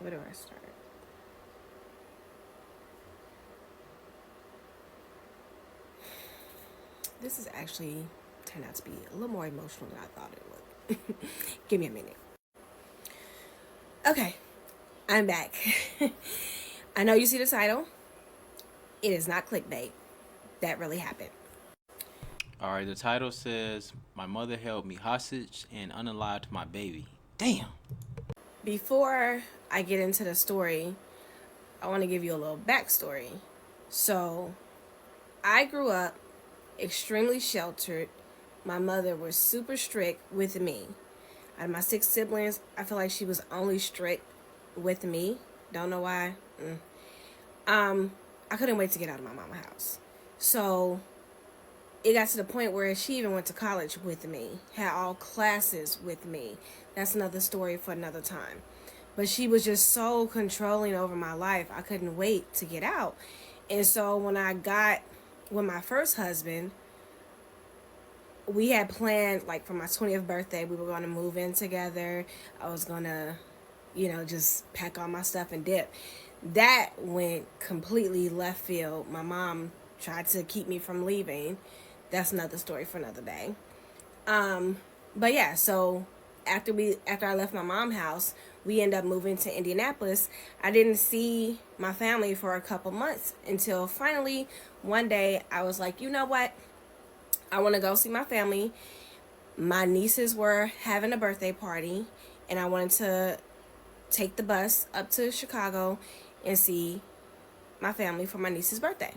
Where do I start? This is actually turned out to be a little more emotional than I thought it would. Give me a minute. Okay, I'm back. I know you see the title. It is not clickbait. That really happened. All right, the title says, My mother held me hostage and unalived my baby. Damn. Before I get into the story, I want to give you a little backstory. So, I grew up extremely sheltered. My mother was super strict with me. Out of my 6 siblings, I feel like she was only strict with me. Don't know why. I couldn't wait to get out of my mama's house. So it got to the point where she even went to college with me, had all classes with me. That's another story for another time. But she was just so controlling over my life. I couldn't wait to get out. And so when I got with my first husband, we had planned, like, for my 20th birthday, we were going to move in together. I was going to, just pack all my stuff and dip. That went completely left field. My mom tried to keep me from leaving. That's another story for another day. But yeah, so after I left my mom's house, we ended up moving to Indianapolis. I didn't see my family for a couple months until finally one day I was like, you know what? I want to go see my family. My nieces were having a birthday party, and I wanted to take the bus up to Chicago and see my family for my niece's birthday.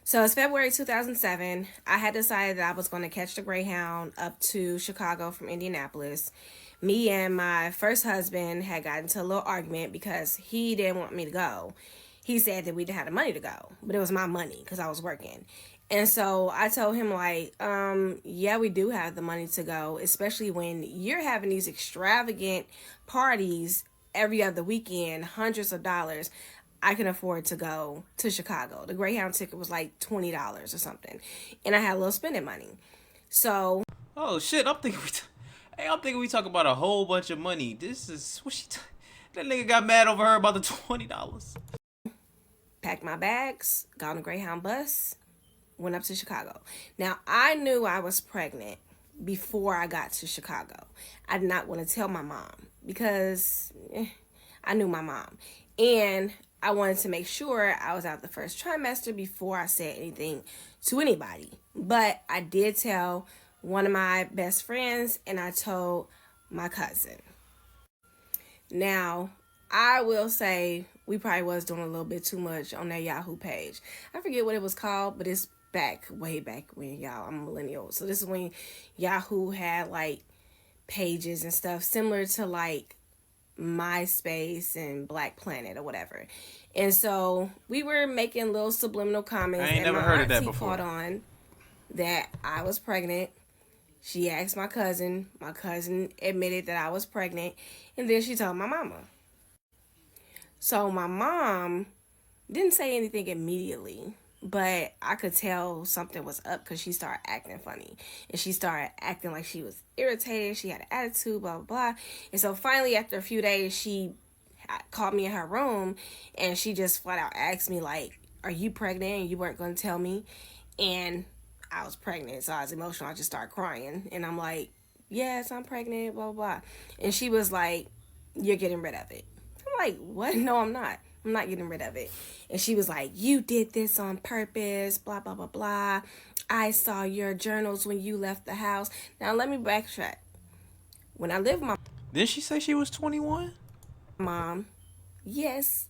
So it's February 2007. I had decided that I was going to catch the Greyhound up to Chicago from Indianapolis. Me and my first husband had gotten into a little argument because he didn't want me to go. He said that we didn't have the money to go, but it was my money because I was working. And so I told him, like, yeah, we do have the money to go, especially when you're having these extravagant parties every other weekend, hundreds of dollars. I can afford to go to Chicago. The Greyhound ticket was like $20 or something, and I had a little spending money. So Oh shit, hey, I'm thinking we talk about a whole bunch of money. This is that nigga got mad over her about the $20. packed my bags, got on the Greyhound bus, went up to Chicago. Now I knew I was pregnant before I got to Chicago. I did not want to tell my mom because I knew my mom, and I wanted to make sure I was out the first trimester before I said anything to anybody. But I did tell one of my best friends, and I told my cousin. Now, I will say we probably was doing a little bit too much on that Yahoo page. I forget what it was called, but it's back, way back when, y'all. I'm a millennial. So this is when Yahoo had, like, pages and stuff similar to, like, MySpace and Black Planet or whatever. And so we were making little subliminal I comments, ain't and never my heard of that auntie caught before. on that I was pregnant. She asked my cousin. My cousin admitted that I was pregnant, and then she told my mama. So my mom didn't say anything immediately, but I could tell something was up because she started acting funny. And she started acting like she was irritated. She had an attitude, blah, blah, blah. And so finally, after a few days, she called me in her room and she just flat out asked me, like, are you pregnant? And you weren't going to tell me. And I was pregnant, so I was emotional. I just started crying. And I'm like, yes, I'm pregnant, blah, blah, blah. And she was like, you're getting rid of it. I'm like, what? No, I'm not. I'm not getting rid of it. And she was like, you did this on purpose, blah, blah, blah, blah. I saw your journals when you left the house. Now, let me backtrack. When I lived with my Didn't she say she was 21? mom, yes,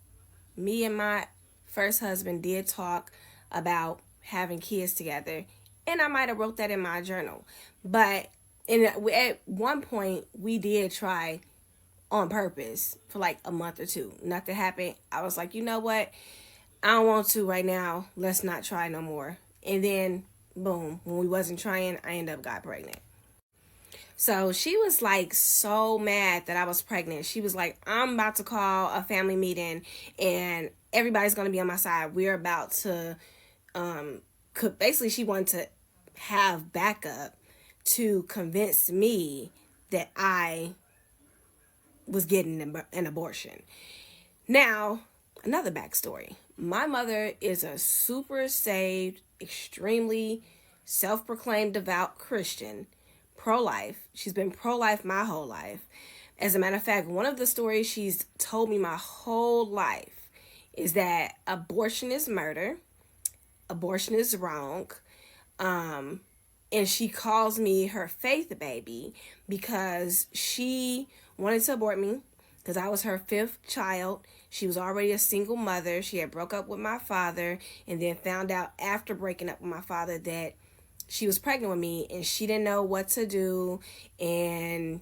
me and my first husband did talk about having kids together. And I might have wrote that in my journal. But at one point, we did try on purpose for like a month or two. Nothing happened. I was like, you know what? I don't want to right now. Let's not try no more. And then, boom, when we wasn't trying, I ended up got pregnant. So she was like so mad that I was pregnant. She was like, I'm about to call a family meeting and everybody's going to be on my side. We're about to, basically, she wanted to have backup to convince me that I was getting an abortion. Now, another backstory. My mother is a super saved, extremely self-proclaimed devout Christian, pro-life. She's been pro-life my whole life. As a matter of fact, one of the stories she's told me my whole life is that abortion is murder, abortion is wrong, and she calls me her faith baby because she wanted to abort me because I was her fifth child. She was already a single mother. She had broke up with my father and then found out after breaking up with my father that she was pregnant with me, and she didn't know what to do, and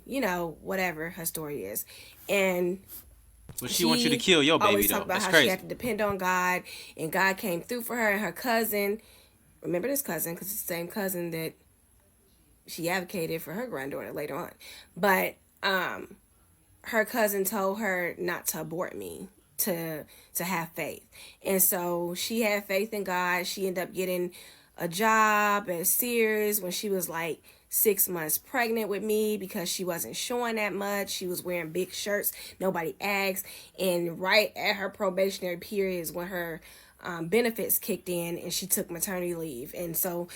whatever her story is. And But she wants you to kill your baby, always though. talked about That's how crazy. she had to depend on God, and God came through for her and her cousin. Remember this cousin, because it's the same cousin that she advocated for her granddaughter later on. But her cousin told her not to abort me, to have faith. And so she had faith in God. She ended up getting a job at Sears when she was like 6 months pregnant with me because she wasn't showing that much. She was wearing big shirts. Nobody asked. And right at her probationary period is when her benefits kicked in and she took maternity leave. And so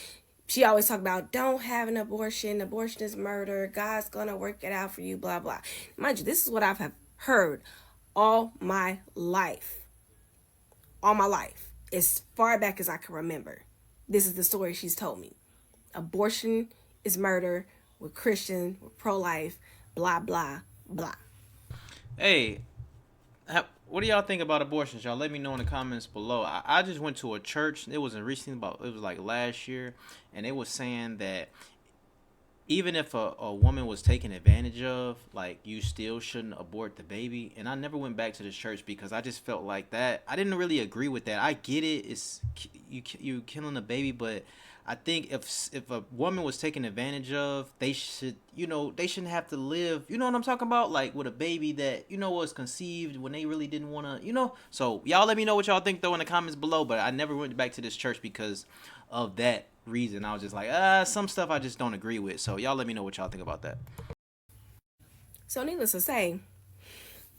she always talked about, don't have an abortion. Abortion is murder. God's going to work it out for you, blah, blah. Mind you, this is what I've heard all my life. All my life. As far back as I can remember. This is the story she's told me. Abortion is murder. We're Christian. We're pro-life. Blah, blah, blah. Hey, what do y'all think about abortions? Y'all let me know in the comments below. I just went to a church. It wasn't recently, but it was like last year. And they was saying that even if a woman was taken advantage of, like, you still shouldn't abort the baby. And I never went back to this church because I just felt like that. I didn't really agree with that. I get it. It's you killing a baby, but I think if a woman was taken advantage of, they should, they shouldn't have to live, you know what I'm talking about? Like with a baby that, was conceived when they really didn't want to, So y'all let me know what y'all think though in the comments below, but I never went back to this church because of that reason. I was just like, some stuff I just don't agree with. So y'all let me know what y'all think about that. So needless to say,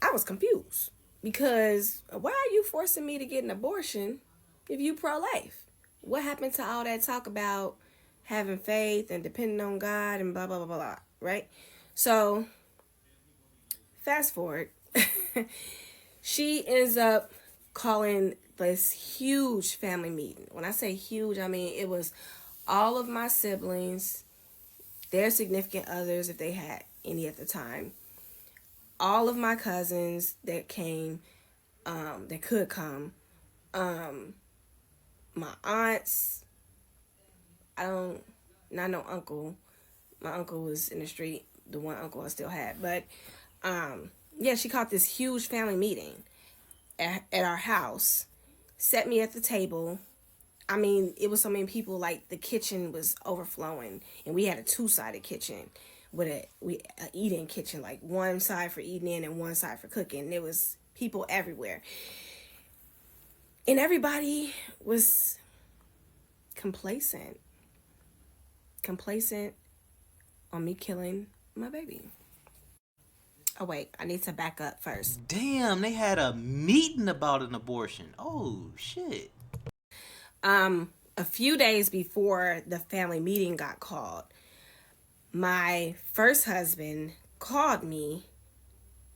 I was confused because why are you forcing me to get an abortion if you pro-life? What happened to all that talk about having faith and depending on God and blah, blah, blah, blah, right? So, fast forward. She ends up calling this huge family meeting. When I say huge, I mean it was all of my siblings, their significant others, if they had any at the time, all of my cousins that came, that could come, my aunts, not no uncle. My uncle was in the street, the one uncle I still had. But, yeah, she called this huge family meeting at our house, set me at the table. I mean, it was so many people, like, the kitchen was overflowing. And we had a two-sided kitchen with a eat-in kitchen, like one side for eating in and one side for cooking. There was people everywhere. And everybody was complacent on me killing my baby. Oh, wait, I need to back up first. Damn, they had a meeting about an abortion. Oh, shit. A few days before the family meeting got called, my first husband called me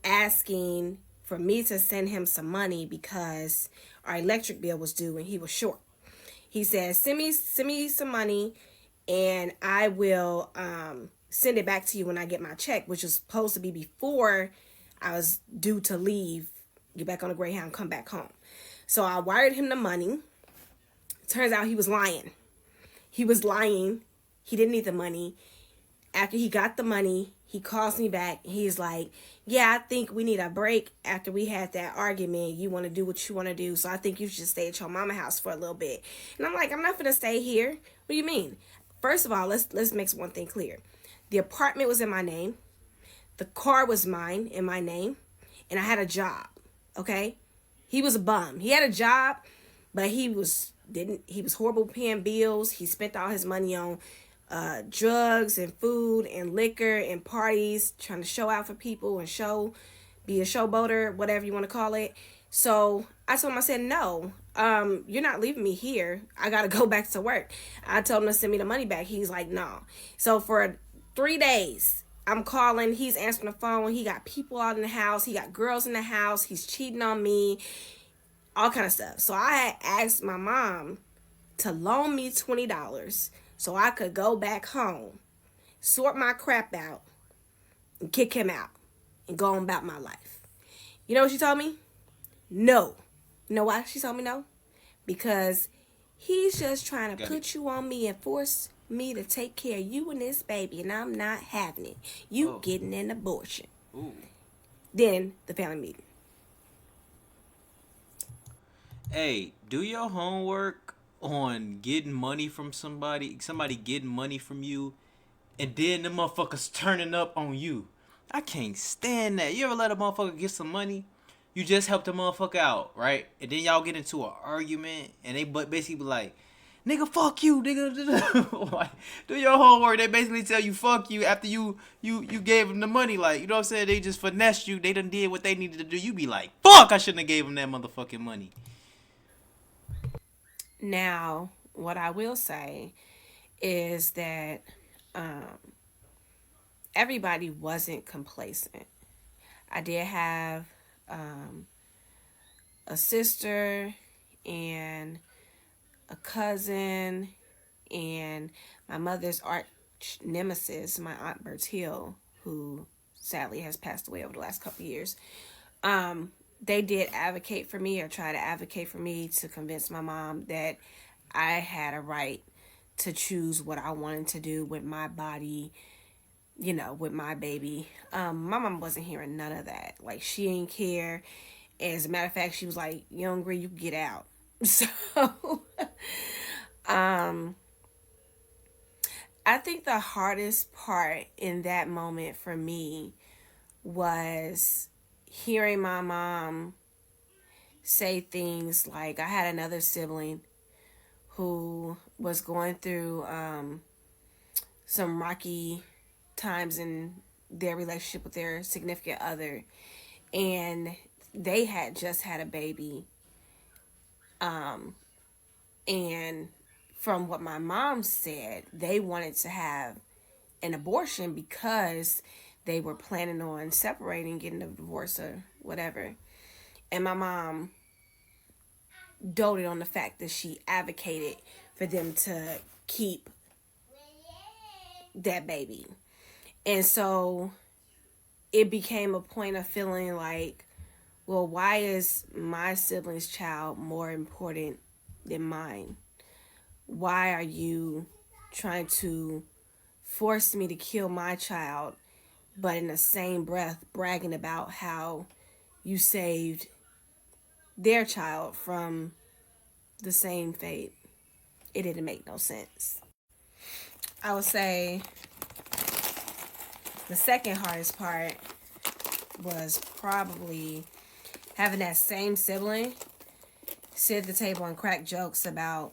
asking for me to send him some money because our electric bill was due and he was short. He said, send me some money and I will send it back to you when I get my check, which was supposed to be before I was due to leave, get back on the Greyhound, come back home. So I wired him the money. Turns out he was lying. He didn't need the money. After he got the money, he calls me back. He's like, yeah, I think we need a break after we had that argument. You want to do what you want to do. So I think you should stay at your mama house for a little bit. And I'm like, I'm not going to stay here. What do you mean? First of all, let's make one thing clear. The apartment was in my name. The car was mine in my name. And I had a job. Okay? He was a bum. He had a job, but he was horrible paying bills. He spent all his money on drugs and food and liquor and parties, trying to show out for people and show be a showboater, whatever you want to call it. So I told him, I said, no, you're not leaving me here. I got to go back to work. I told him to send me the money back. He's like, no. So for 3 days, I'm calling. He's answering the phone. He got people out in the house. He got girls in the house. He's cheating on me. All kind of stuff. So I had asked my mom to loan me $20 so I could go back home, sort my crap out, and kick him out and go on about my life. You know what she told me? No. You know why she told me no? Because he's just trying to put you on me and force me to take care of you and this baby, and I'm not having it. You getting an abortion. Ooh. Then the family meeting. Hey, do your homework on getting money from somebody getting money from you, and then the motherfuckers turning up on you. I can't stand that. You ever let a motherfucker get some money? You just help the motherfucker out, right? And then y'all get into an argument, and they basically be like, nigga, fuck you, nigga. Like, do your homework. They basically tell you fuck you after you gave them the money. Like, you know what I'm saying? They just finessed you. They done did what they needed to do. You be like, fuck, I shouldn't have gave them that motherfucking money. Now, what I will say is that everybody wasn't complacent. I did have a sister and a cousin and my mother's arch nemesis, my Aunt Bertil, who sadly has passed away over the last couple of years. They did advocate for me, or try to advocate for me, to convince my mom that I had a right to choose what I wanted to do with my body, you know, with my baby. My mom wasn't hearing none of that. Like, she didn't care. As a matter of fact, she was like, you hungry, you get out. So, I think the hardest part in that moment for me was hearing my mom say things like, I had another sibling who was going through some rocky times in their relationship with their significant other, and they had just had a baby, and from what my mom said, they wanted to have an abortion because they were planning on separating, getting a divorce or whatever. And my mom doted on the fact that she advocated for them to keep that baby. And so it became a point of feeling like, well, why is my sibling's child more important than mine? Why are you trying to force me to kill my child, but in the same breath bragging about how you saved their child from the same fate? It didn't make no sense. I would say the second hardest part was probably having that same sibling sit at the table and crack jokes about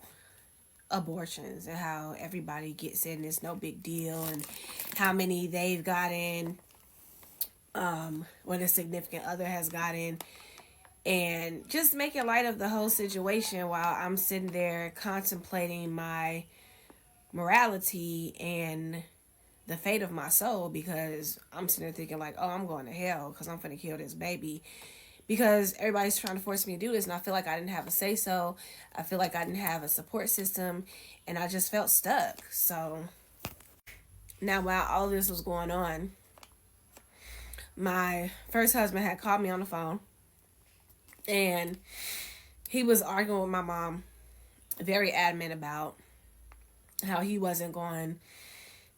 abortions and how everybody gets it and it's no big deal, and how many they've gotten, when a significant other has gotten, and just making light of the whole situation while I'm sitting there contemplating my morality and the fate of my soul, because I'm sitting there thinking like, oh, I'm going to hell because I'm finna kill this baby because everybody's trying to force me to do this, and I feel like I didn't have a say-so. I feel like I didn't have a support system, and I just felt stuck. So now, while all this was going on, my first husband had called me on the phone, and he was arguing with my mom, very adamant about how he wasn't going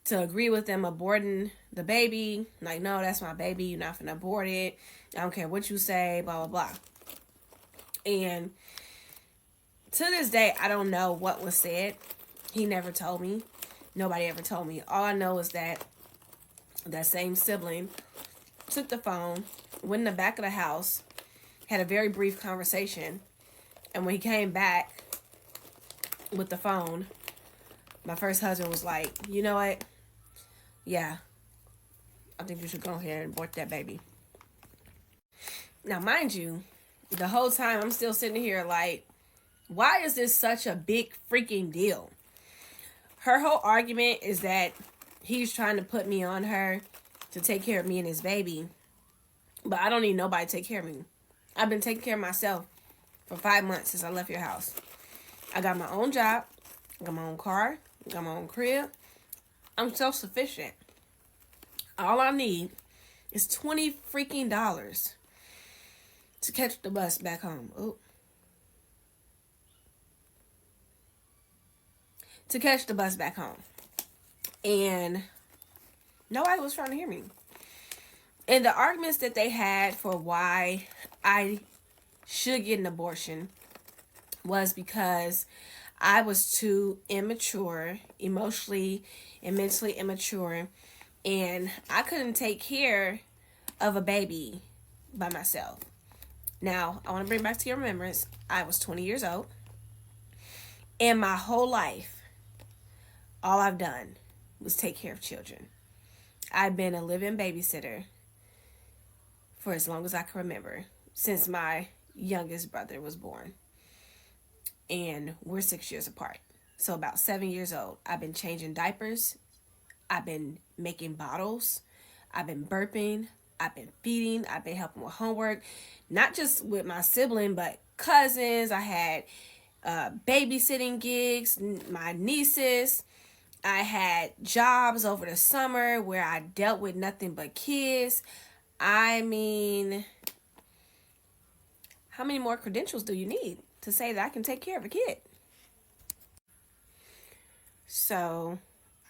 to agree with them aborting the baby. Like, no, that's my baby. You're not finna abort it. I don't care what you say, blah, blah, blah. And to this day, I don't know what was said. He never told me. Nobody ever told me. All I know is that that same sibling took the phone, went in the back of the house, had a very brief conversation, and when he came back with the phone, my first husband was like, you know what? Yeah, I think you should go ahead and abort that baby. Now, mind you, the whole time I'm still sitting here like, why is this such a big freaking deal? Her whole argument is that he's trying to put me on her to take care of me and his baby. But I don't need nobody to take care of me. I've been taking care of myself for 5 months since I left your house. I got my own job. I got my own car. I got my own crib. I'm self-sufficient. All I need is $20 freaking dollars to catch the bus back home. Ooh. To catch the bus back home. And nobody was trying to hear me. And the arguments that they had for why I should get an abortion was because I was too immature, emotionally and mentally immature, and I couldn't take care of a baby by myself. Now, I want to bring back to your remembrance, I was 20 years old, and my whole life, all I've done was take care of children. I've been a living babysitter for as long as I can remember, since my youngest brother was born. And we're 6 years apart. So about 7 years old, I've been changing diapers. I've been making bottles. I've been burping. I've been feeding. I've been helping with homework. Not just with my sibling, but cousins. I had babysitting gigs, my nieces. I had jobs over the summer where I dealt with nothing but kids. I mean, how many more credentials do you need to say that I can take care of a kid? So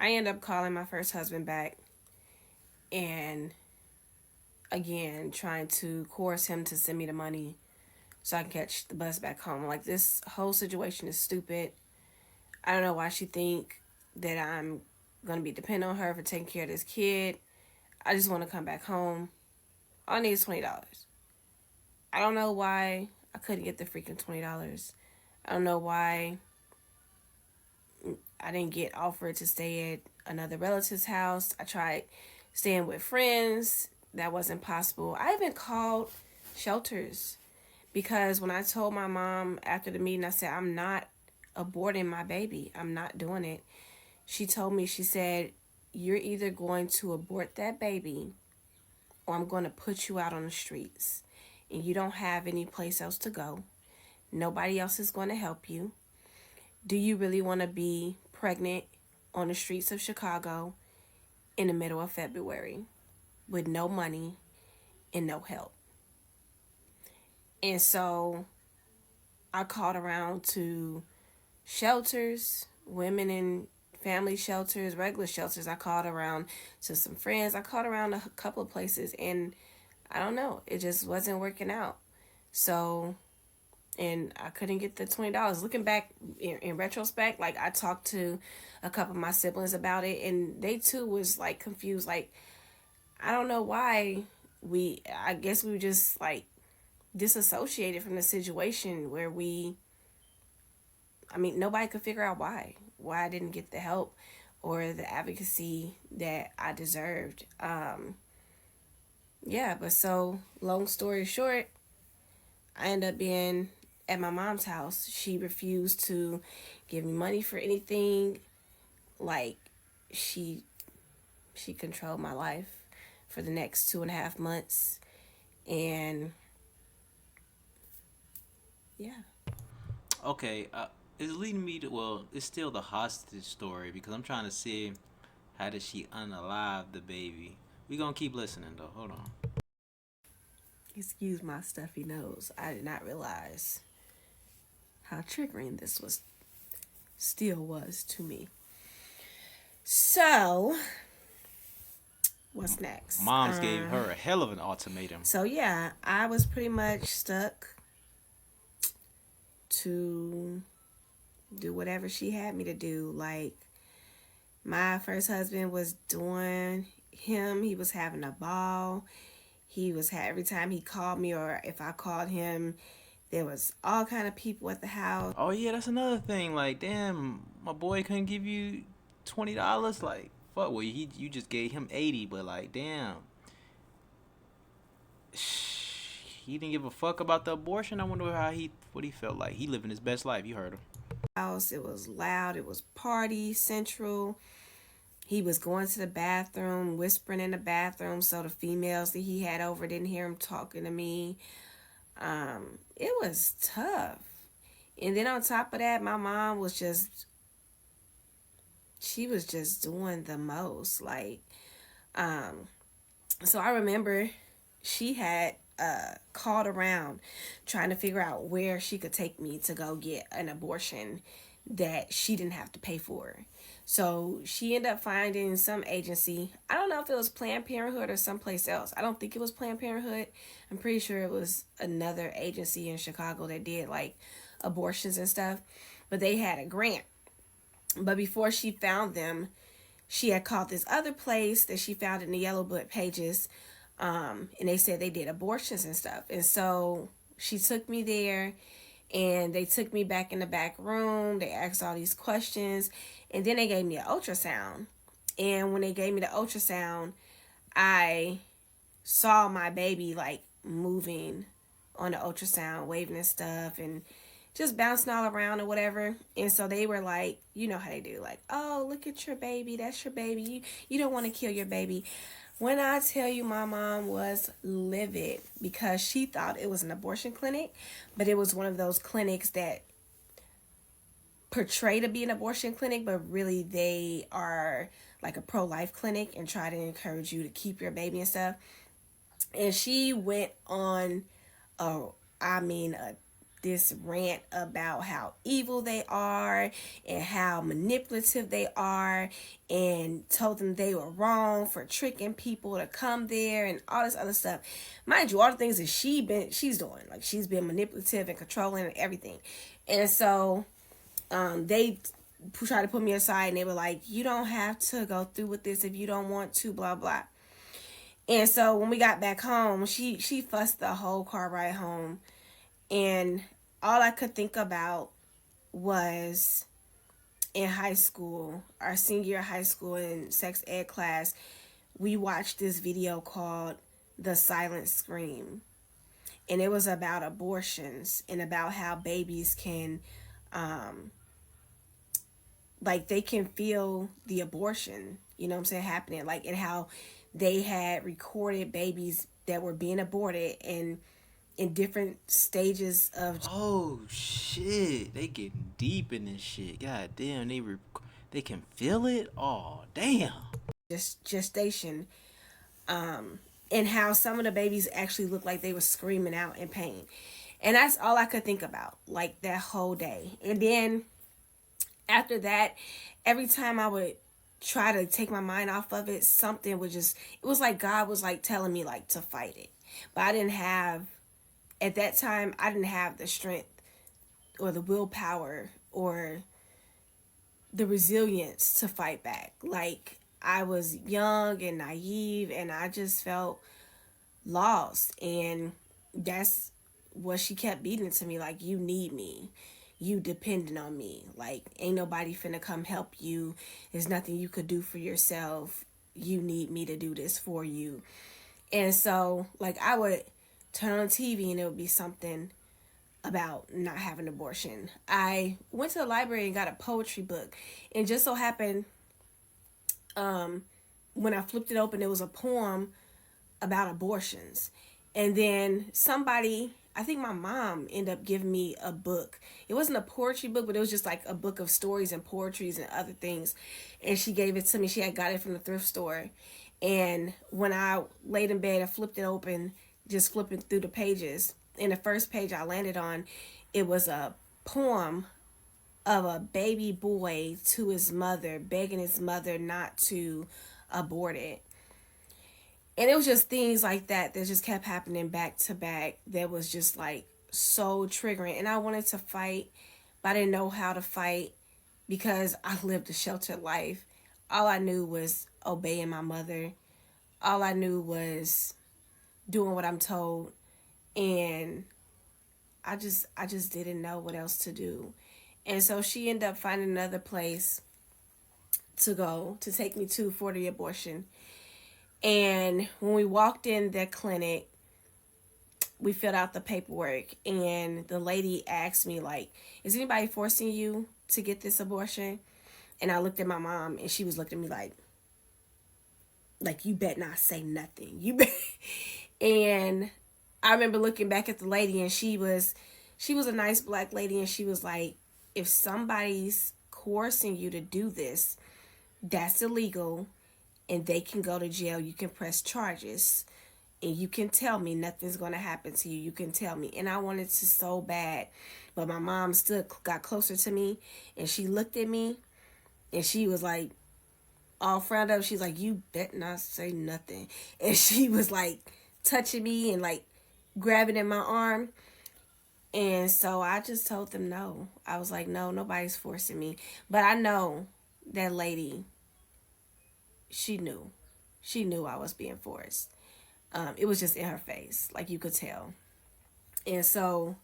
I end up calling my first husband back and again trying to coerce him to send me the money so I can catch the bus back home. Like, this whole situation is stupid. I don't know why she think that I'm gonna be dependent on her for taking care of this kid. I just want to come back home. All I need is $20. I don't know why I couldn't get the freaking $20. I don't know why I didn't get offered to stay at another relative's house. I tried staying with friends. That wasn't possible. I even called shelters because when I told my mom after the meeting, I said, I'm not aborting my baby. I'm not doing it. She told me, she said, you're either going to abort that baby or I'm going to put you out on the streets. And you don't have any place else to go. Nobody else is going to help you. Do you really want to be pregnant on the streets of Chicago in the middle of February with no money and no help? And so I called around to shelters, women in family shelters, regular shelters. I called around to some friends. I called around a couple of places, and I don't know, it just wasn't working out. So, and I couldn't get the $20. Looking back in retrospect, like, I talked to a couple of my siblings about it, and they too was like confused. Like, I don't know why I guess we were just like disassociated from the situation where nobody could figure out why I didn't get the help or the advocacy that I deserved. Yeah, but so long story short, I ended up being at my mom's house. She refused to give me money for anything. Like, she controlled my life for the next 2.5 months. And yeah. Okay, it's leading me to, well, it's still the hostage story because I'm trying to see how did she unalive the baby. We gonna keep listening though. Hold on. Excuse my stuffy nose. I did not realize how triggering this still was to me. So, what's next? Moms gave her a hell of an ultimatum. So yeah, I was pretty much stuck to do whatever she had me to do. Like, my first husband was doing him. He was having a ball. Every time he called me or if I called him, there was all kind of people at the house. Oh yeah, that's another thing. Like, damn, my boy couldn't give you $20. Like, fuck. Well, you just gave him 80, but like, damn, he didn't give a fuck about the abortion. I wonder what he felt like. He living his best life. You heard him. House, it was loud, it was party central. He was going to the bathroom, whispering in the bathroom so the females that he had over didn't hear him talking to me. It was tough. And then on top of that, my mom was just, she was just doing the most. Like, so I remember she had called around trying to figure out where she could take me to go get an abortion that she didn't have to pay for. So she ended up finding some agency. I don't know if it was Planned Parenthood or someplace else. I don't think it was Planned Parenthood. I'm pretty sure it was another agency in Chicago that did like abortions and stuff. But they had a grant. But before she found them, she had called this other place that she found in the Yellow Book pages, and they said they did abortions and stuff. And so she took me there, and they took me back in the back room. They asked all these questions, and then they gave me an ultrasound. And when they gave me the ultrasound, I saw my baby like moving on the ultrasound, waving and stuff, and just bouncing all around or whatever. And so they were like, you know how they do, like, oh, look at your baby, that's your baby, you don't want to kill your baby. When I tell you, my mom was livid because she thought it was an abortion clinic, but it was one of those clinics that portray to be an abortion clinic, but really they are like a pro-life clinic and try to encourage you to keep your baby and stuff. And she went on this rant about how evil they are and how manipulative they are, and told them they were wrong for tricking people to come there and all this other stuff. Mind you, all the things that she's doing, like she's been manipulative and controlling and everything. And so they tried to put me aside, and they were like, you don't have to go through with this if you don't want to, blah blah. And so when we got back home, she fussed the whole car ride home. And all I could think about was in high school, our senior year of high school in sex ed class, we watched this video called The Silent Scream. And it was about abortions and about how babies can, like they can feel the abortion, you know what I'm saying, happening. Like, and how they had recorded babies that were being aborted and in different stages of Oh shit, they getting deep in this shit. God damn, they can feel it. Oh damn. gestation, and how some of the babies actually looked like they were screaming out in pain. And that's all I could think about, like that whole day. And then after that, every time I would try to take my mind off of it, something would just, it was like God was like telling me like to fight it. But I didn't have, at that time, I didn't have the strength or the willpower or the resilience to fight back. Like, I was young and naive, and I just felt lost. And that's what she kept beating to me, like, you need me, you depending on me, like ain't nobody finna come help you, there's nothing you could do for yourself, you need me to do this for you. And so like I would turn on TV and it would be something about not having an abortion. I went to the library and got a poetry book, and just so happened when I flipped it open, it was a poem about abortions. And then somebody, I think my mom, ended up giving me a book. It wasn't a poetry book, but it was just like a book of stories and poetries and other things. And she gave it to me. She had got it from the thrift store. And when I laid in bed and flipped it open, just flipping through the pages, in the first page I landed on, it was a poem of a baby boy to his mother, begging his mother not to abort it. And it was just things like that that just kept happening back to back that was just like so triggering. And I wanted to fight, but I didn't know how to fight because I lived a sheltered life. All I knew was obeying my mother. All I knew was doing what I'm told. And I just didn't know what else to do. And so she ended up finding another place to go to take me to for the abortion. And when we walked in that clinic, we filled out the paperwork, and the lady asked me, like, is anybody forcing you to get this abortion? And I looked at my mom, and she was looking at me like you bet not say nothing. You bet. And I remember looking back at the lady, and she was a nice black lady, and she was like, if somebody's coercing you to do this, that's illegal, and they can go to jail. You can press charges, and you can tell me nothing's going to happen to you. You can tell me. And I wanted to so bad, but my mom still got closer to me, and she looked at me, and she was like, all frowned up. She's like, you bet not say nothing. And she was like touching me and like grabbing at my arm. And so I just told them no. I was like, no, nobody's forcing me. But I know that lady, she knew. She knew I was being forced. It was just in her face. Like you could tell. And so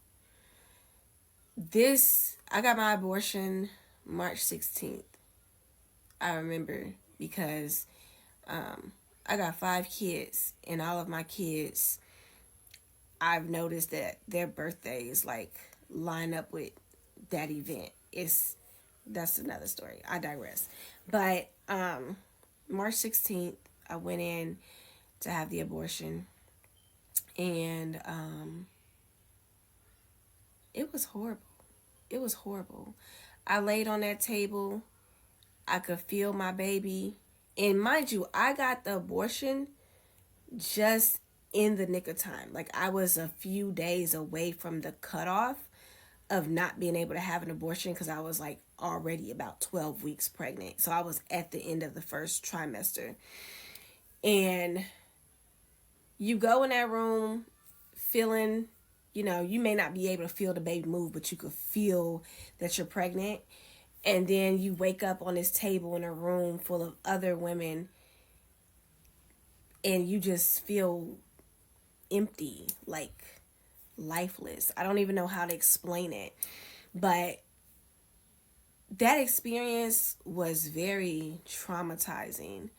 I got my abortion March 16th. I remember because I got 5 kids, and all of my kids, I've noticed that their birthdays like line up with that event. That's another story. I digress. But March 16th, I went in to have the abortion, and it was horrible. It was horrible. I laid on that table. I could feel my baby. And mind you, I got the abortion just in the nick of time. Like I was a few days away from the cutoff of not being able to have an abortion because I was like already about 12 weeks pregnant. So I was at the end of the first trimester. And you go in that room feeling, you may not be able to feel the baby move, but you could feel that you're pregnant. And then you wake up on this table in a room full of other women, and you just feel empty, like lifeless. I don't even know how to explain it. But that experience was very traumatizing.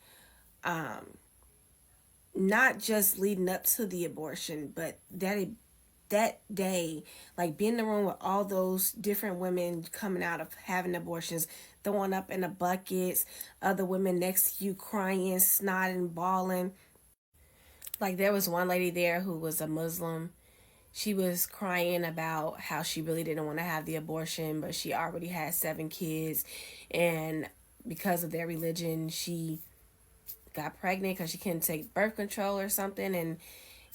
Not just leading up to the abortion, but that day, like being in the room with all those different women coming out of having abortions, throwing up in the buckets, other women next to you crying, snotting, bawling. Like there was one lady there who was a Muslim. She was crying about how she really didn't want to have the abortion, but she already had 7 kids, and because of their religion, she got pregnant because she couldn't take birth control or something, and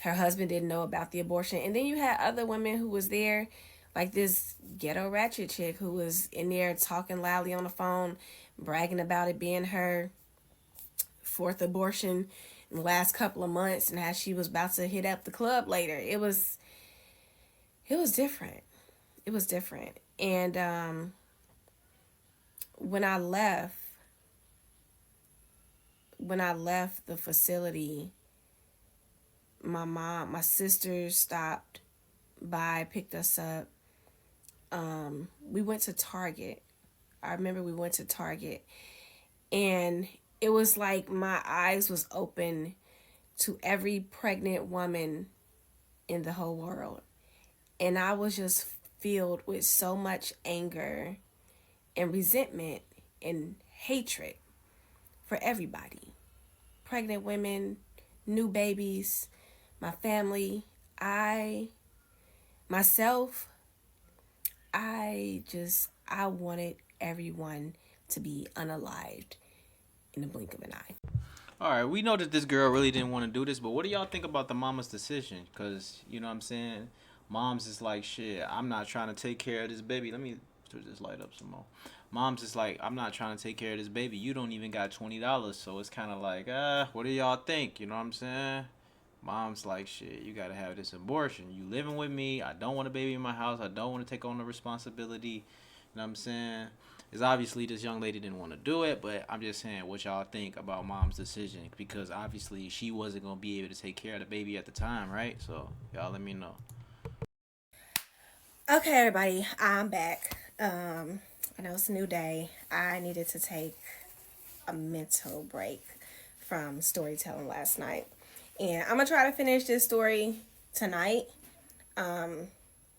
her husband didn't know about the abortion. And then you had other women who was there, like this ghetto ratchet chick who was in there talking loudly on the phone, bragging about it being her 4th abortion in the last couple of months, and how she was about to hit up the club later. It was different. It was different. And when I left the facility, my sisters stopped by, picked us up. We went to Target. I remember we went to Target, and it was like my eyes was open to every pregnant woman in the whole world. And I was just filled with so much anger and resentment and hatred for everybody. Pregnant women, new babies, my family, myself, I wanted everyone to be unalived in the blink of an eye. All right, we know that this girl really didn't want to do this, but what do y'all think about the mama's decision? Because, you know what I'm saying? Mom's is like, shit, I'm not trying to take care of this baby. Let me switch this light up some more. Mom's is like, I'm not trying to take care of this baby. You don't even got $20. So it's kind of like, what do y'all think? You know what I'm saying? Mom's like, shit, you got to have this abortion. You living with me. I don't want a baby in my house. I don't want to take on the responsibility. You know what I'm saying? It's obviously this young lady didn't want to do it, but I'm just saying what y'all think about mom's decision, because obviously she wasn't going to be able to take care of the baby at the time, right? So y'all let me know. Okay, everybody, I'm back. I know it's a new day. I needed to take a mental break from storytelling last night. And I'm going to try to finish this story tonight.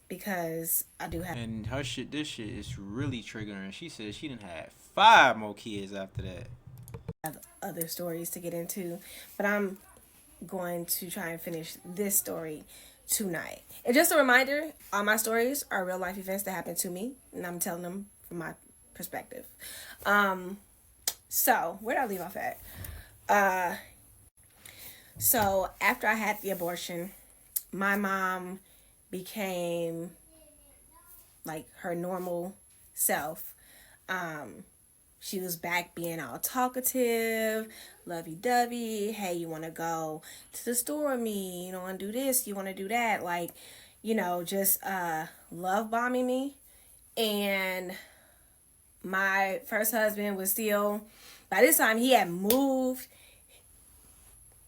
because I do have And her shit, this shit is really triggering. She said she didn't have 5 more kids after that. other stories to get into, but I'm going to try and finish this story tonight. And just a reminder, all my stories are real life events that happened to me, and I'm telling them from my perspective. So where did I leave off at? So after I had the abortion, my mom became like her normal self. She was back being all talkative, lovey-dovey. Hey, you want to go to the store with me? You want to do this? You want to do that? Like, just love bombing me. And my first husband was still, by this time, he had moved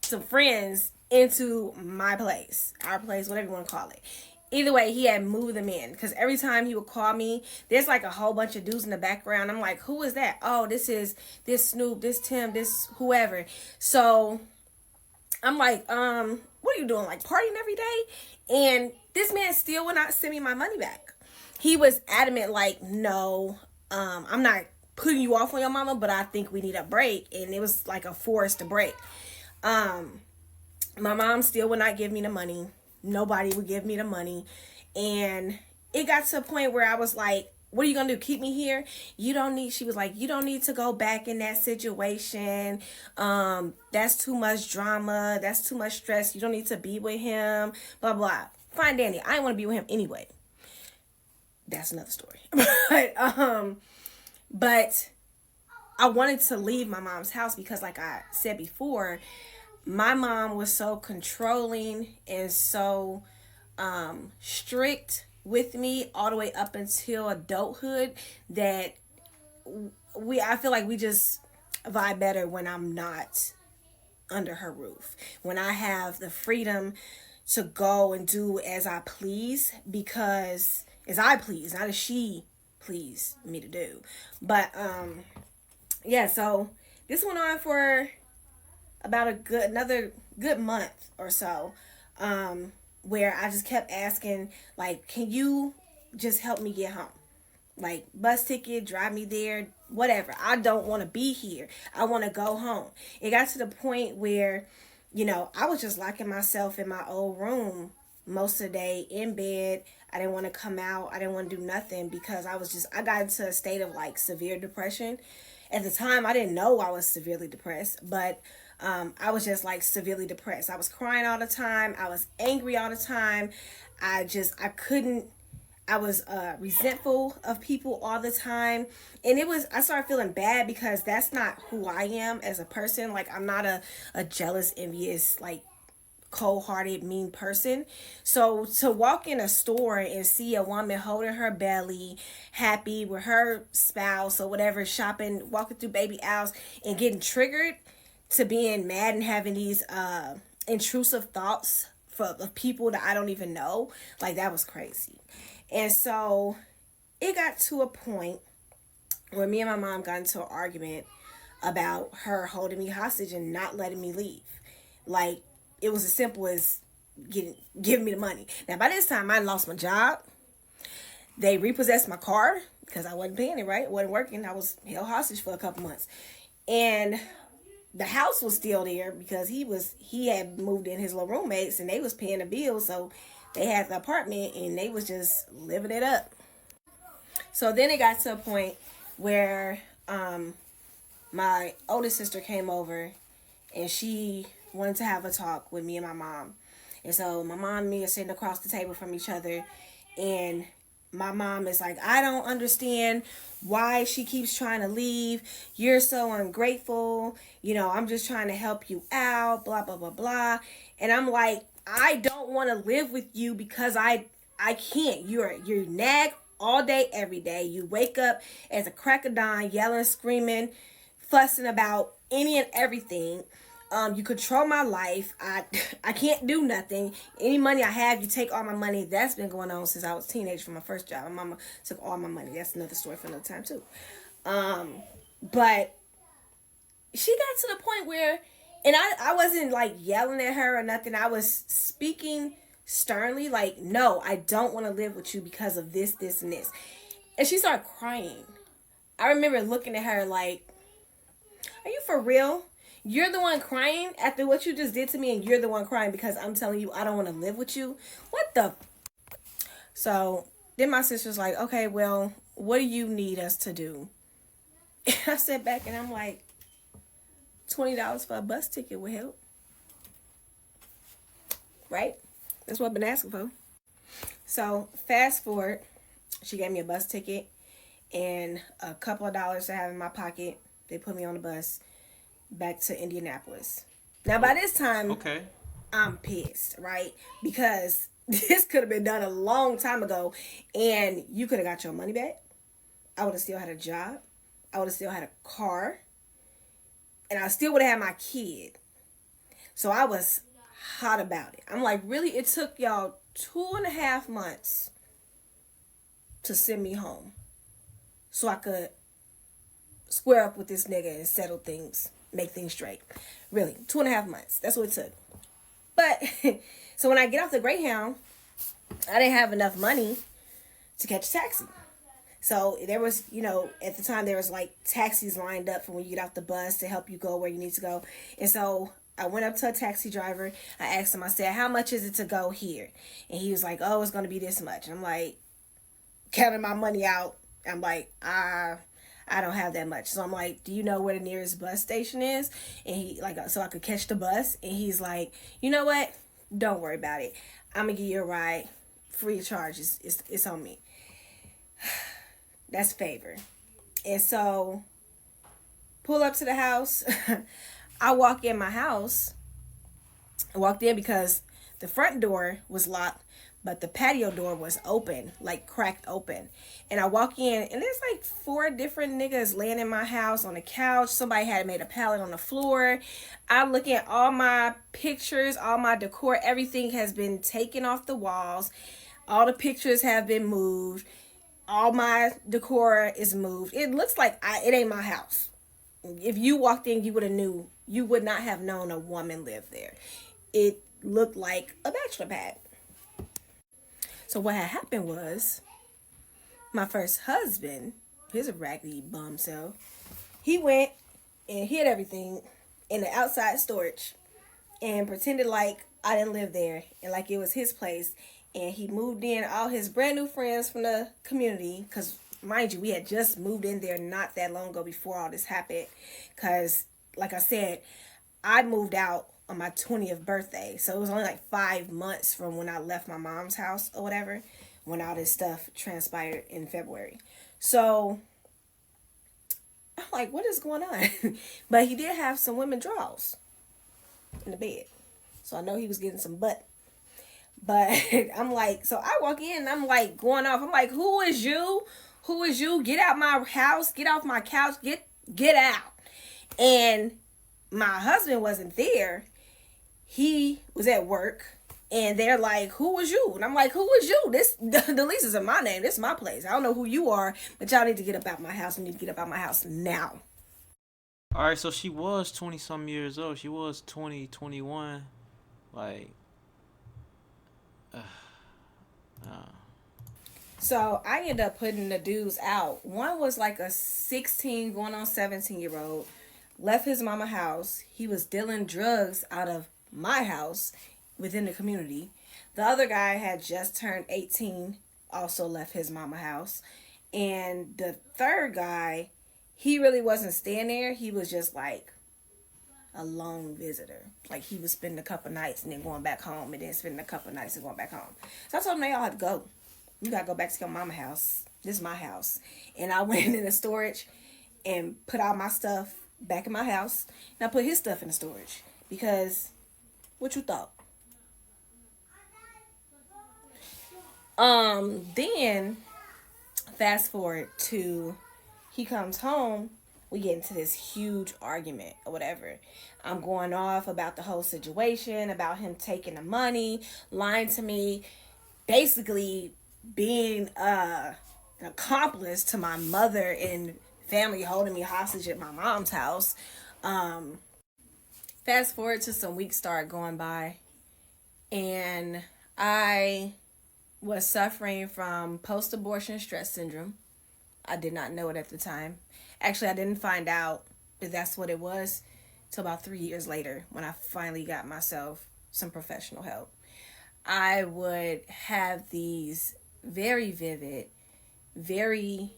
some friends into my place, our place, whatever you want to call it. Either way, he had moved them in, because every time he would call me, there's like a whole bunch of dudes in the background. I'm like, who is that? Oh, this is this Snoop, this Tim, this whoever. So I'm like, what are you doing? Like partying every day? And this man still would not send me my money back. He was adamant, like, no, I'm not putting you off on your mama, but I think we need a break. And it was like a forced break. My mom still would not give me the money. Nobody would give me the money. And it got to a point where I was like, what are you going to do? Keep me here? She was like, you don't need to go back in that situation. That's too much drama. That's too much stress. You don't need to be with him. Blah, blah. Fine, Danny. I didn't want to be with him anyway. That's another story. But I wanted to leave my mom's house because, like I said before, my mom was so controlling and so strict with me all the way up until adulthood that I feel like we just vibe better when I'm not under her roof, when I have the freedom to go and do as I please, because as I please, not as she pleased me to do. But yeah, so this went on for about another good month or so, where I just kept asking, like, can you just help me get home? Like, bus ticket, drive me there, whatever. I don't want to be here. I want to go home. It got to the point where, I was just locking myself in my old room most of the day in bed. I didn't want to come out. I didn't want to do nothing because I got into a state of like severe depression. At the time, I didn't know I was severely depressed, but I was just like severely depressed. I was crying all the time. I was angry all the time. I was resentful of people all the time. And I started feeling bad because that's not who I am as a person. Like, I'm not a jealous, envious, like, cold-hearted, mean person. So to walk in a store and see a woman holding her belly, happy with her spouse or whatever, shopping, walking through baby aisles and getting triggered to being mad and having these intrusive thoughts of people that I don't even know, like, that was crazy. And so it got to a point where me and my mom got into an argument about her holding me hostage and not letting me leave. Like, it was as simple as giving me the money. Now, by this time, I lost my job. They repossessed my car because I wasn't paying it, right? It wasn't working. I was held hostage for a couple months. And the house was still there because he had moved in his little roommates and they was paying the bill. So they had the apartment and they was just living it up. So then it got to a point where my oldest sister came over and she wanted to have a talk with me and my mom. And so my mom and me are sitting across the table from each other, and my mom is like, I don't understand why she keeps trying to leave. You're so ungrateful. I'm just trying to help you out, blah, blah, blah, blah. And I'm like, I don't want to live with you because I can't. You nag all day, every day. You wake up as a crack of dawn, yelling, screaming, fussing about any and everything. You control my life. I can't do nothing. Any money I have, you take all my money. That's been going on since I was a teenager from my first job. My mama took all my money. That's another story for another time too. But she got to the point where, and I wasn't like yelling at her or nothing. I was speaking sternly, like, no, I don't want to live with you because of this, this, and this. And she started crying. I remember looking at her like, are you for real? You're the one crying after what you just did to me, and you're the one crying because I'm telling you I don't want to live with you? What the? So then my sister's like, okay, well, what do you need us to do? And I sat back and I'm like, $20 for a bus ticket would help. Right? That's what I've been asking for. So fast forward, she gave me a bus ticket and a couple of dollars to have in my pocket. They put me on the bus back to Indianapolis. Now by this time, Okay. I'm pissed, right? Because this could have been done a long time ago and you could have got your money back. I would have still had a job. I would have still had a car. And I still would have had my kid. So I was hot about it. I'm like, really? It took y'all 2.5 months to send me home so I could square up with this nigga and settle things, make things straight. Really, 2.5 months. That's what it took. But so when I get off the Greyhound, I didn't have enough money to catch a taxi. So there was, at the time there was like taxis lined up for when you get off the bus to help you go where you need to go. And so I went up to a taxi driver. I asked him, I said, how much is it to go here? And he was like, oh, it's going to be this much. And I'm like, counting my money out. I'm like, I don't have that much. So I'm like, do you know where the nearest bus station is? And he so I could catch the bus. And he's like, you know what? Don't worry about it. I'm going to give you a ride free of charge. It's on me. That's favor. And so pull up to the house. I walk in my house. I walked in because the front door was locked, but the patio door was open, like cracked open. And I walk in and there's like 4 different niggas laying in my house on the couch. Somebody had made a pallet on the floor. I look at all my pictures, all my decor, everything has been taken off the walls. All the pictures have been moved. All my decor is moved. It looks like it ain't my house. If you walked in, you would not have known a woman lived there. It looked like a bachelor pad. So what had happened was, my first husband, he's a raggedy bum self, he went and hid everything in the outside storage and pretended like I didn't live there and like it was his place. And he moved in all his brand new friends from the community. Because, mind you, we had just moved in there not that long ago before all this happened. Because, like I said, I moved out on my 20th birthday. So it was only like 5 months from when I left my mom's house or whatever, when all this stuff transpired in February. So I'm like, what is going on? But he did have some women drawers in the bed. So I know he was getting some butt. But I'm like, so I walk in and I'm like going off. I'm like, who is you? Who is you? Get out my house. Get off my couch. Get out. And my husband wasn't there. He was at work. And they're like, who was you? And I'm like, who was you? The lease is in my name. This is my place. I don't know who you are, but y'all need to get up out my house. You need to get up out my house now. All right, so she was 20 some years old. She was 20, 21. Like, So I ended up putting the dudes out. One was like a 16 going on 17-year-old. Left his mama house. He was dealing drugs out of my house within the community. The other guy had just turned 18. Also left his mama house. And the third guy, he really wasn't staying there. He was just like a lone visitor. Like he was spending a couple nights and then going back home, and then spending a couple nights and going back home. So I told him they all had to go. You gotta go back to your mama house. This is my house. And I went in the storage and put all my stuff back in my house. And I put his stuff in the storage. Because, what you thought? Then, fast forward to, he comes home. We get into this huge argument or whatever. I'm going off about the whole situation, about him taking the money, lying to me, basically being an accomplice to my mother and family holding me hostage at my mom's house. Fast forward to some weeks start going by, and I was suffering from post-abortion stress syndrome. I did not know it at the time. Actually, I didn't find out that that's what it was till about 3 years later when I finally got myself some professional help. I would have these very vivid, very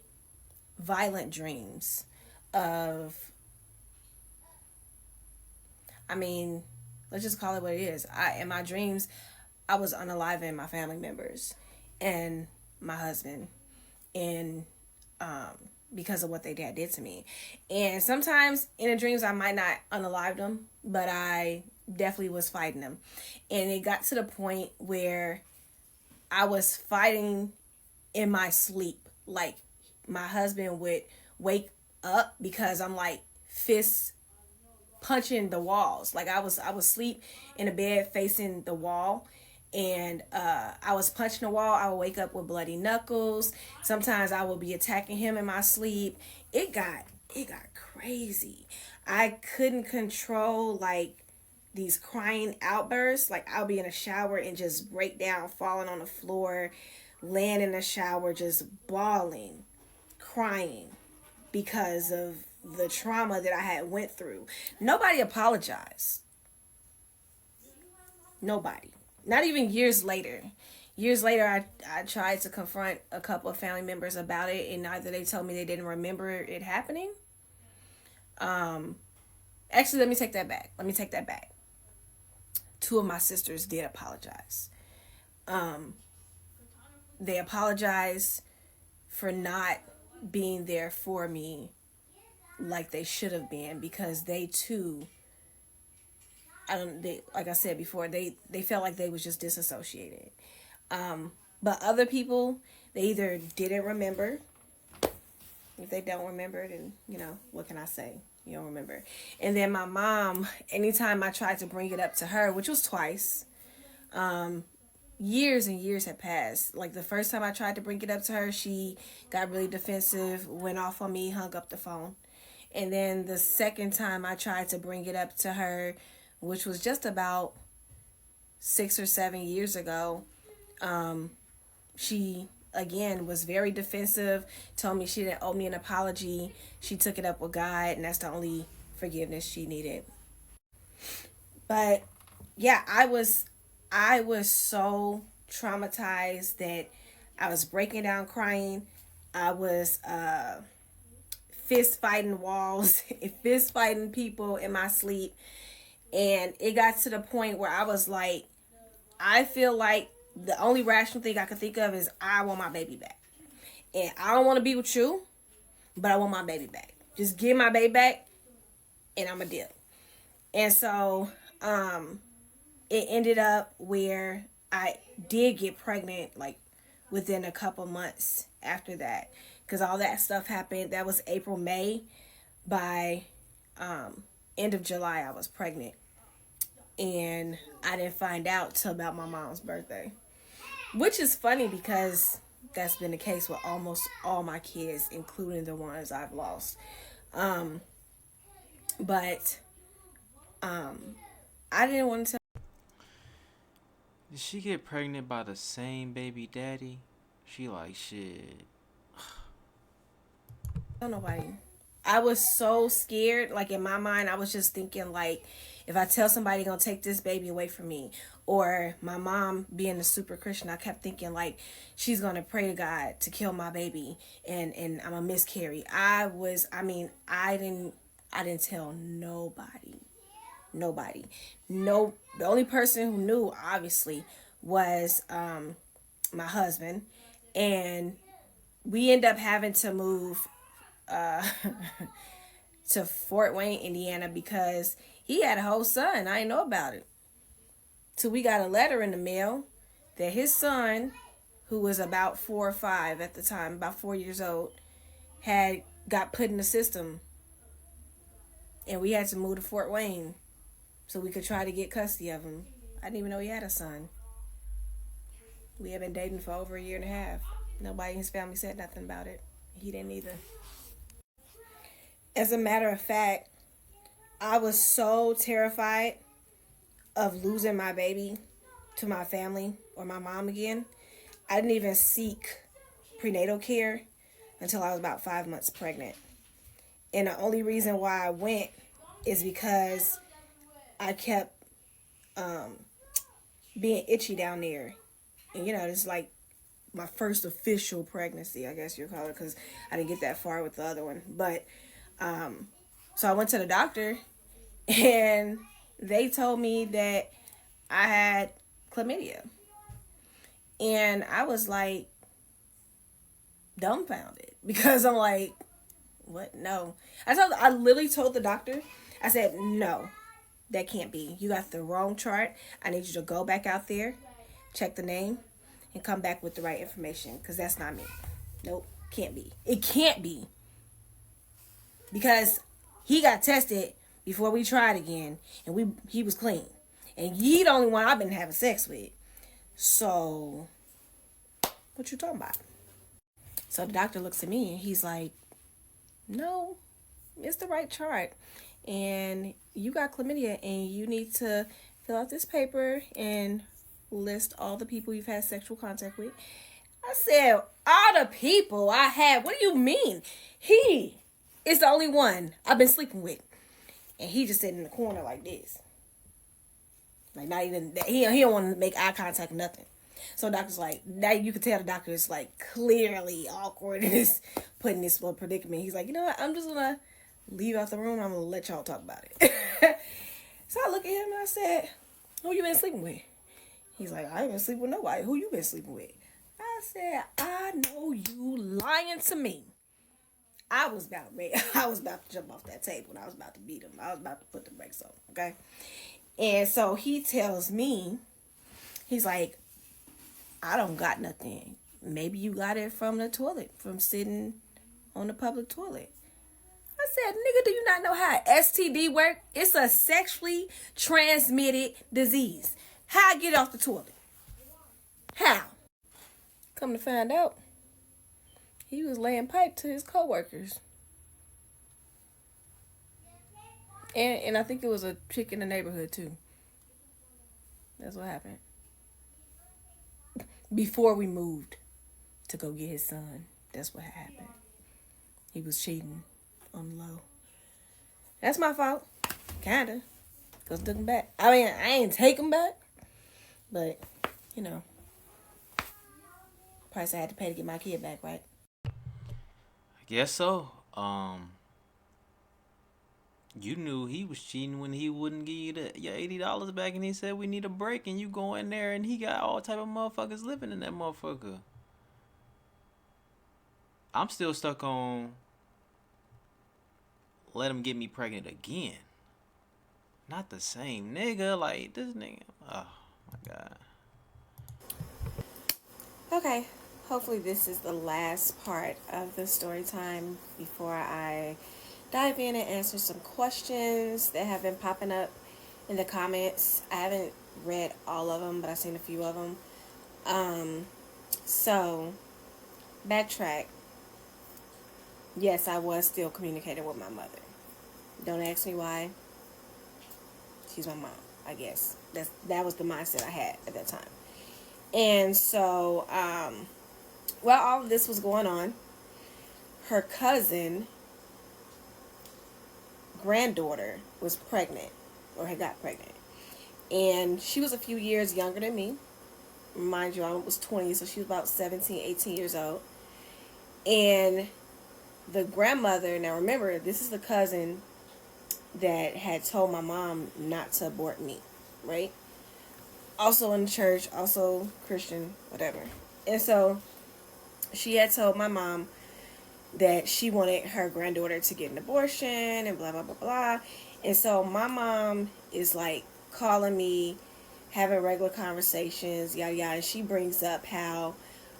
violent dreams of, I mean, let's just call it what it is. In my dreams, I was unaliving my family members and my husband, and because of what they did to me. And sometimes in the dreams, I might not unalive them, but I definitely was fighting them. And it got to the point where I was fighting in my sleep. Like, my husband would wake up because I'm like fists punching the walls. Like, I was asleep in a bed facing the wall, and I was punching the wall. I would wake up with bloody knuckles. Sometimes I would be attacking him in my sleep. It got crazy. I couldn't control like these crying outbursts. Like, I'll be in a shower and just break down, falling on the floor, laying in the shower, just bawling, crying because of the trauma that I had went through. Nobody apologized. Nobody. Not even years later. Years later, I tried to confront a couple of family members about it, and either they told me they didn't remember it happening. Actually, let me take that back. Two of my sisters did apologize. They apologized for not being there for me like they should have been, because they too, like I said before, they felt like they was just disassociated. But other people, they either didn't remember. If they don't remember, then what can I say? You don't remember. And then my mom, anytime I tried to bring it up to her, which was twice, years and years had passed. Like, the first time I tried to bring it up to her, she got really defensive, went off on me, hung up the phone. And then the second time I tried to bring it up to her, which was just about 6 or 7 years ago, she again was very defensive, told me she didn't owe me an apology. She took it up with God, and that's the only forgiveness she needed. But yeah, I was so traumatized that I was breaking down crying. I was fist fighting walls, fist fighting people in my sleep. And it got to the point where I was like, I feel like the only rational thing I could think of is I want my baby back. And I don't want to be with you, but I want my baby back. Just give my baby back and I'm a dip. And so it ended up where I did get pregnant like within a couple months after that, because all that stuff happened. That was April, May. By end of July, I was pregnant, and I didn't find out till about my mom's birthday, which is funny because that's been the case with almost all my kids, including the ones I've lost. But I didn't want to Did she get pregnant by the same baby daddy? She like, shit. tell nobody. I was so scared. Like, in my mind, I was just thinking, like, if I tell somebody, gonna take this baby away from me. Or my mom being a super Christian, I kept thinking like she's gonna pray to God to kill my baby, and I'm a miscarry. I didn't tell nobody. Nobody. No, the only person who knew obviously was my husband, and we end up having to move uh to Fort Wayne, Indiana, because he had a whole son. I didn't know about it. So we got a letter in the mail that his son, who was about 4 or 5 at the time, about 4 years old, had got put in the system, and we had to move to Fort Wayne so we could try to get custody of him. I didn't even know he had a son. We had been dating for over a year and a half. Nobody in his family said nothing about it. He didn't either. As a matter of fact, I was so terrified of losing my baby to my family or my mom again. I didn't even seek prenatal care until I was about 5 months pregnant. And the only reason why I went is because I kept being itchy down there. And it's like my first official pregnancy, I guess you'd call it, because I didn't get that far with the other one. But so I went to the doctor, and they told me that I had chlamydia. And I was like dumbfounded because I'm like, what? No. I literally told the doctor, I said, no, that can't be. You got the wrong chart. I need you to go back out there, check the name, and come back with the right information, because that's not me. Nope, can't be. It can't be. Because he got tested before we tried again, and he was clean. And he the only one I've been having sex with. So, what you talking about? So the doctor looks at me and he's like, no, it's the right chart. And you got chlamydia, and you need to fill out this paper and list all the people you've had sexual contact with. I said, all the people I had, what do you mean? He is the only one I've been sleeping with. And he just sitting in the corner like this. Like, not even that. He don't want to make eye contact, nothing. So doctor's like, now you can tell the doctor is like clearly awkward and is putting this little predicament. He's like, you know what? I'm just going to leave out the room. I'm going to let y'all talk about it. So I look at him and I said, who you been sleeping with? He's like, I ain't been sleeping with nobody. Who you been sleeping with? I said, I know you lying to me. I was about to jump off that table, and I was about to beat him. I was about to put the brakes on, okay? And so he tells me, he's like, I don't got nothing. Maybe you got it from the toilet, from sitting on the public toilet. I said, nigga, do you not know how STD work? It's a sexually transmitted disease. How I get off the toilet? How? Come to find out, he was laying pipe to his coworkers. And I think it was a chick in the neighborhood too. That's what happened. Before we moved to go get his son, that's what happened. He was cheating on the low. That's my fault. Kinda. Because took him back. I mean, I ain't take him back. But, price I had to pay to get my kid back, right? I guess so. You knew he was cheating when he wouldn't give you your $80 back, and he said we need a break, and you go in there and he got all type of motherfuckers living in that motherfucker. I'm still stuck on let him get me pregnant again. Not the same nigga, like this nigga. Oh my god. Okay, hopefully this is the last part of the story time before I dive in and answer some questions that have been popping up in the comments. I haven't read all of them, but I've seen a few of them. So, backtrack. Yes, I was still communicating with my mother. Don't ask me why. She's my mom, I guess. That was the mindset I had at that time. And so, while all of this was going on, her cousin granddaughter was pregnant, or had got pregnant, and she was a few years younger than me. Mind you, I was 20, so she was about 17, 18 years old. And the grandmother, now remember, this is the cousin that had told my mom not to abort me, right? Also in the church, also Christian, whatever. And so she had told my mom that she wanted her granddaughter to get an abortion and blah, blah, blah, blah. And so my mom is like calling me, having regular conversations, yada, yada. And she brings up how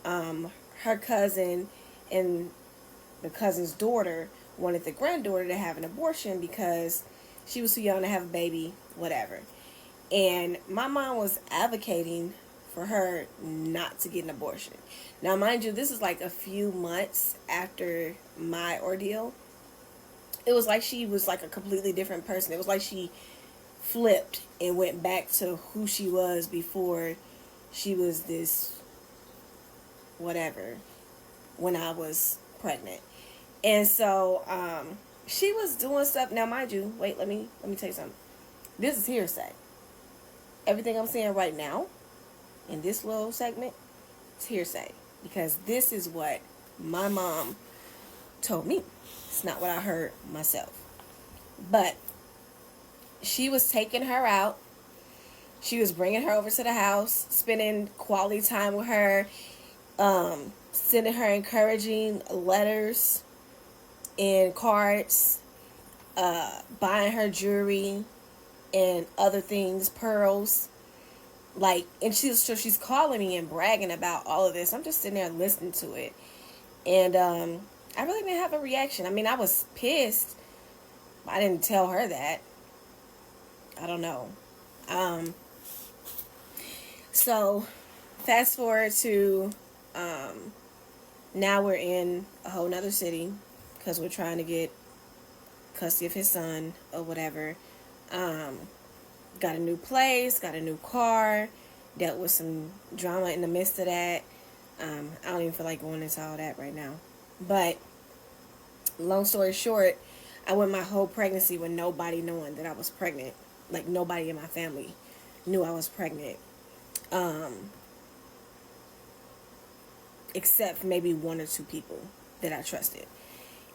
her cousin and the cousin's daughter wanted the granddaughter to have an abortion because she was too young to have a baby, whatever. And my mom was advocating for her not to get an abortion. Now, mind you, this is like a few months after my ordeal. It was like she was like a completely different person. It was like she flipped and went back to who she was before she was this whatever when I was pregnant. And so she was doing stuff. Now, mind you, wait, let me tell you something. This is hearsay. Everything I'm saying right now in this little segment is hearsay, because this is what my mom told me. It's not what I heard myself. But she was taking her out. She was bringing her over to the house, spending quality time with her, sending her encouraging letters and cards, buying her jewelry and other things, pearls. Like, and she's calling me and bragging about all of this. I'm just sitting there listening to it. And I really didn't have a reaction. I mean, I was pissed. I didn't tell her that. I don't know. So, fast forward to now we're in a whole nother city because we're trying to get custody of his son or whatever. Got a new place, got a new car, dealt with some drama in the midst of that. I don't even feel like going into all that right now. But, long story short, I went my whole pregnancy with nobody knowing that I was pregnant. Like, nobody in my family knew I was pregnant. Except maybe one or two people that I trusted.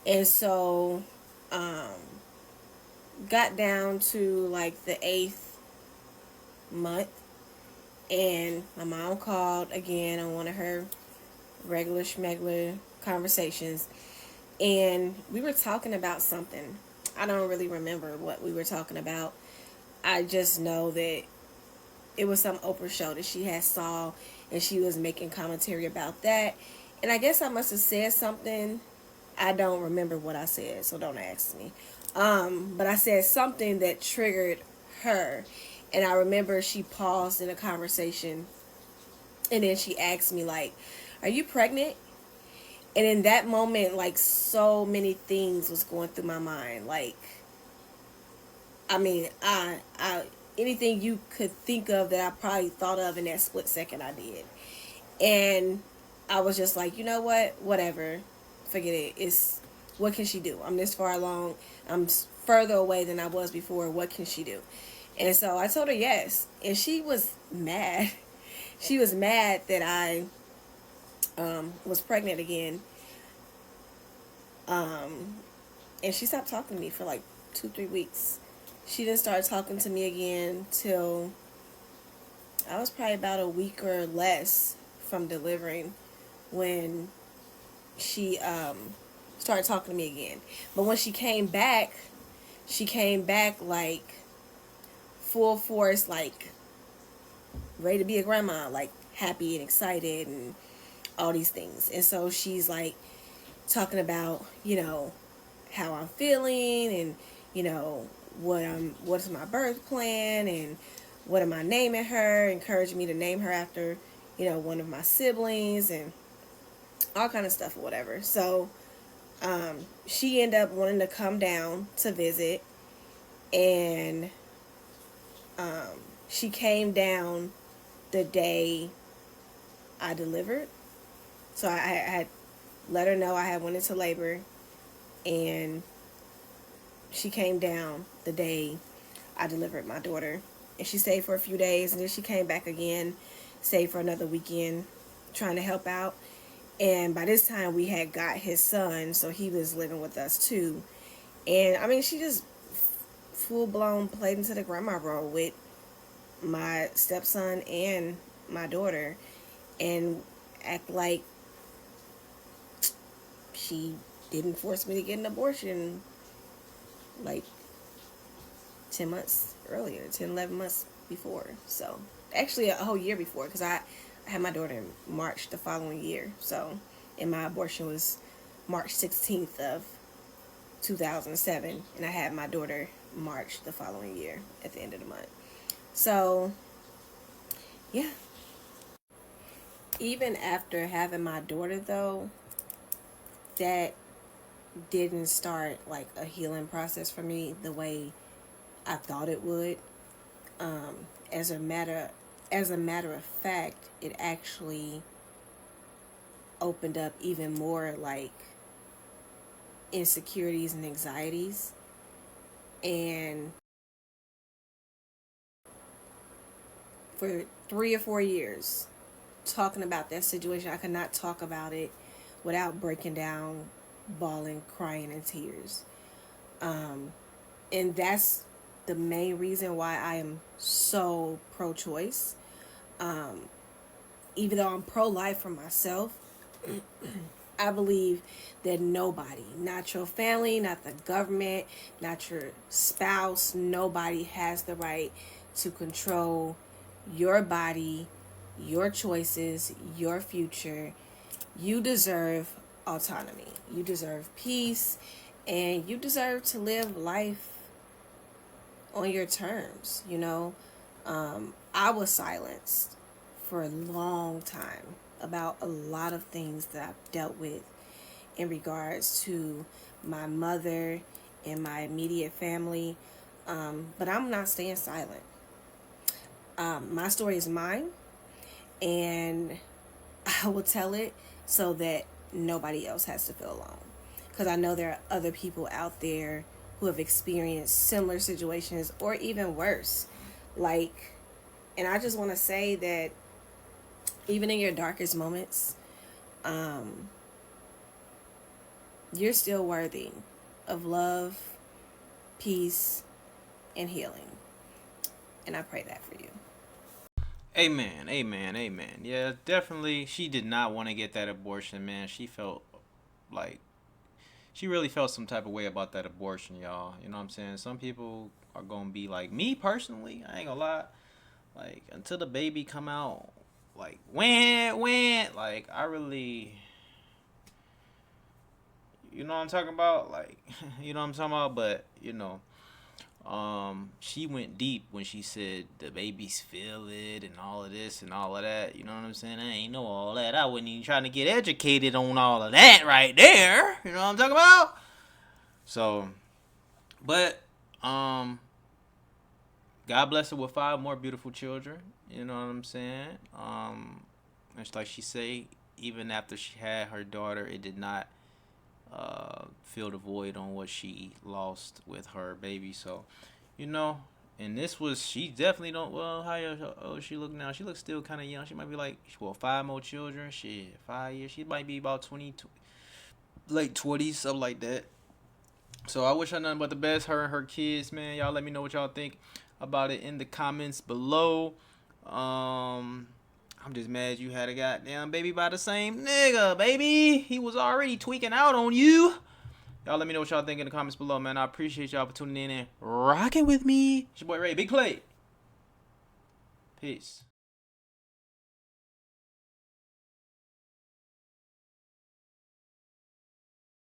And so, got down to like the 8th month, and my mom called again on one of her regular schmegler conversations, and we were talking about something. I don't really remember what we were talking about. I just know that it was some Oprah show that she had saw, and she was making commentary about that. And I guess I must have said something. I don't remember what I said, so don't ask me. But I said something that triggered her. And I remember she paused in a conversation, and then she asked me, like, are you pregnant? And in that moment, like, so many things was going through my mind. Like, I mean, I anything you could think of that I probably thought of in that split second, I did. And I was just like, you know what? Whatever. Forget it. It's, what can she do? I'm this far along. I'm further away than I was before. What can she do? And so I told her yes. And she was mad. She was mad that I was pregnant again. And she stopped talking to me for like 2-3 weeks. She didn't start talking to me again till I was probably about a week or less from delivering when she started talking to me again. But when she came back like full force, like ready to be a grandma, like happy and excited and all these things. And so she's like talking about, you know, how I'm feeling, and, you know, what's my birth plan, and what am I naming her, encouraging me to name her after, you know, one of my siblings, and all kind of stuff or whatever. So she ended up wanting to come down to visit, and she came down the day I delivered. So I had let her know I had went into labor, and she came down the day I delivered my daughter. And she stayed for a few days, and then she came back again, stayed for another weekend, trying to help out. And by this time, we had got his son, so he was living with us too. And I mean, she just full blown played into the grandma role with my stepson and my daughter, and act like she didn't force me to get an abortion like 10 months earlier, 10, 11 months before. So actually a whole year before, because I had my daughter in March the following year. So, and my abortion was March 16th of 2007, and I had my daughter March the following year at the end of the month. So yeah, even after having my daughter though, that didn't start like a healing process for me the way I thought it would. As a matter as a matter of fact, it actually opened up even more like insecurities and anxieties. And for 3 or 4 years, talking about that situation, I could not talk about it without breaking down, bawling, crying in tears. And that's the main reason why I am so pro choice. Even though I'm pro life for myself, I believe that nobody, not your family, not the government, not your spouse, nobody has the right to control your body, your choices, your future. You deserve autonomy. You deserve peace. And you deserve to live life on your terms, you know? I was silenced for a long time about a lot of things that I've dealt with in regards to my mother and my immediate family. But I'm not staying silent. My story is mine, and I will tell it so that nobody else has to feel alone. Because I know there are other people out there who have experienced similar situations or even worse. Like, and I just want to say that even in your darkest moments, um, you're still worthy of love, peace, and healing. And I pray that for you. Amen, amen, amen. Yeah, definitely. She did not want to get that abortion, man. She felt like she really felt some type of way about that abortion, y'all. You know what I'm saying? Some people are gonna be like me personally. I ain't gonna lie. Like until the baby come out, like when, like I really, you know what I'm talking about? Like, you know what I'm talking about? But she went deep when she said the babies feel it and all of this and all of that. You know what I'm saying? I ain't know all that. I wasn't even trying to get educated on all of that right there. You know what I'm talking about? So, but God bless her with 5 more beautiful children. You know what I'm saying? It's like she say, even after she had her daughter, it did not fill the void on what she lost with her baby. So, you know, and this was she definitely don't. Well, how she look now? She looks still kind of young. She might be like 5 more children. Shit, 5 years. She might be about 20, late 20s, something like that. So I wish her nothing but the best. Her and her kids, man. Y'all let me know what y'all think about it in the comments below. I'm just mad you had a goddamn baby by the same nigga, baby. He was already tweaking out on you. Y'all let me know what y'all think in the comments below, man. I appreciate y'all for tuning in and rocking with me. It's your boy Ray. Big play. Peace.